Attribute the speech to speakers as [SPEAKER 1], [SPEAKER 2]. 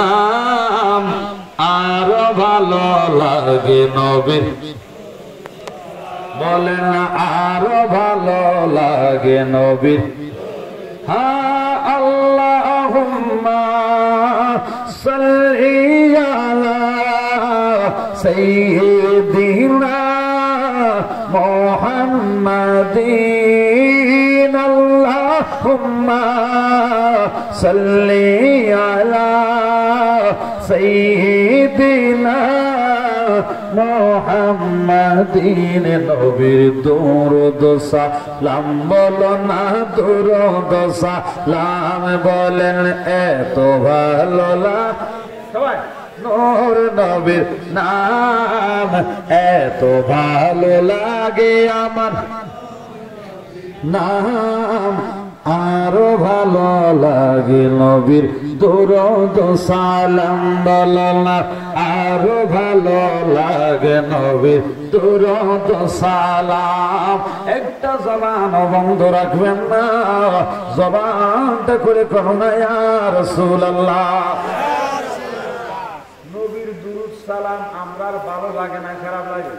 [SPEAKER 1] নাম আরো ভালো লাগে নবীর, বলেন আরো ভালো লাগে নবীর। হ্যাঁ, আল্লাহুম্মা সাল্লি আলা সাইয়্যিদিনা মুহাম্মাদিন, আল্লাহুম্মা সাল্লি আলা সাইয়্যিদিনা মুহাম্মাদিন। নবীর দরুদ সালাম বলো না, দরুদ সালাম বলেন এত ভালো লাগে সবাই। নূর নবীর নাম এত ভালো লাগে আমার, নাম আরো ভালো লাগে নবীর দরুদ সালাম বলো না, আরো ভালো লাগে নবীর দরুদ সালাম। একটা জবান বন্ধ রাখবেন না, জবানটা করে করো না ইয়া রাসূলুল্লাহ। নবীর দরুদ সালাম আমরা ভালো লাগে না খারাপ লাগে?